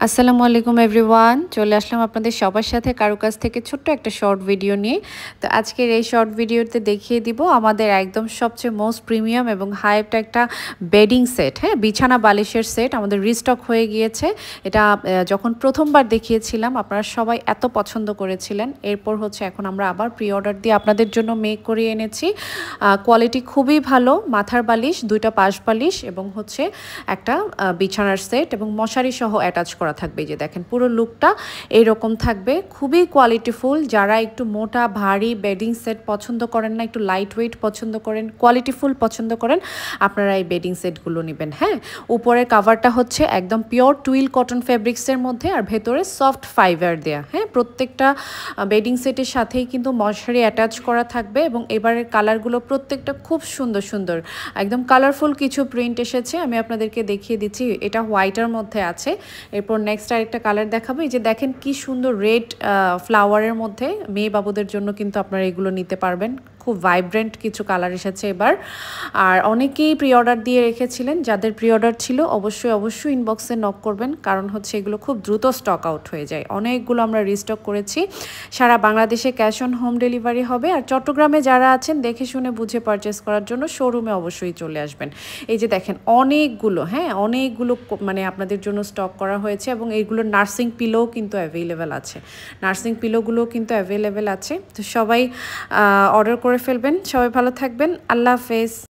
আসসালামু আলাইকুম এভরিওয়ান, চলে আসলাম আপনাদের সবার সাথে কারো কাছ থেকে ছোট্ট একটা শর্ট ভিডিও নিয়ে। তো আজকের এই শর্ট ভিডিওতে দেখিয়ে দিব আমাদের একদম সবচেয়ে মোস্ট প্রিমিয়াম এবং হাইপড একটা বেডিং সেট, হ্যাঁ, বিছানা বালিশের সেট আমাদের রিস্টক হয়ে গিয়েছে। এটা যখন প্রথমবার দেখিয়েছিলাম আপনারা সবাই এত পছন্দ করেছিলেন, এরপর হচ্ছে এখন আমরা আবার প্রি অর্ডার দিয়ে আপনাদের জন্য মেক করিয়ে এনেছি। কোয়ালিটি খুবই ভালো, মাথার বালিশ, দুইটা পাশ বালিশ এবং হচ্ছে একটা বিছানার সেট এবং মশারি সহ অ্যাটাচ করা থাকবে। যে দেখেন পুরো লুকটা এইরকম থাকবে, খুবই কোয়ালিটিফুল। যারা একটু মোটা ভারী বেডিং সেট পছন্দ করেন না, একটু লাইট ওয়েট পছন্দ করেন, কোয়ালিটিফুল পছন্দ করেন, আপনারা এই বেডিং সেটগুলো নেবেন। হ্যাঁ, উপরের কাভারটা হচ্ছে একদম পিওর টুইল কটন ফেব্রিক্সের মধ্যে, আর ভেতরে সফট ফাইবার দেয়া। হ্যাঁ, প্রত্যেকটা বেডিং সেটের সাথেই কিন্তু মশারি অ্যাটাচ করা থাকবে এবং এবারের কালারগুলো প্রত্যেকটা খুব সুন্দর সুন্দর, একদম কালারফুল কিছু প্রিন্ট এসেছে। আমি আপনাদেরকে দেখিয়ে দিচ্ছি, এটা হোয়াইটের মধ্যে আছে। এরপর নেক্সট আরেকটা কালার দেখাবো। এই যে দেখেন কি সুন্দর রেড ফ্লাওয়ারের মধ্যে, মেয়ে বাবুদের জন্য কিন্তু আপনারা এগুলো নিতে পারবেন। খুব ভাইব্রেন্ট কিছু কালার এসেছে এবার। আর অনেকেই প্রি অর্ডার দিয়ে রেখেছিলেন, যাদের প্রি অর্ডার ছিল অবশ্যই ইনবক্সে নক করবেন, কারণ হচ্ছে এগুলো খুব দ্রুত স্টক আউট হয়ে যায়। অনেকগুলো আমরা রিস্টক করেছি। সারা বাংলাদেশে ক্যাশ অন হোম ডেলিভারি হবে। আর চট্টগ্রামে যারা আছেন দেখে শুনে বুঝে পারচেস করার জন্য শোরুমে অবশ্যই চলে আসবেন। এই যে দেখেন অনেকগুলো, হ্যাঁ, অনেকগুলো মানে আপনাদের জন্য স্টক করা হয়েছে এবং এইগুলো নার্সিং পিলোও কিন্তু অ্যাভেলেবেল আছে। নার্সিং পিলোগুলোও কিন্তু অ্যাভেলেবেল আছে। তো সবাই অর্ডার করে ফেলবেন। সবাই ভালো থাকবেন। আল্লাহ হাফেজ।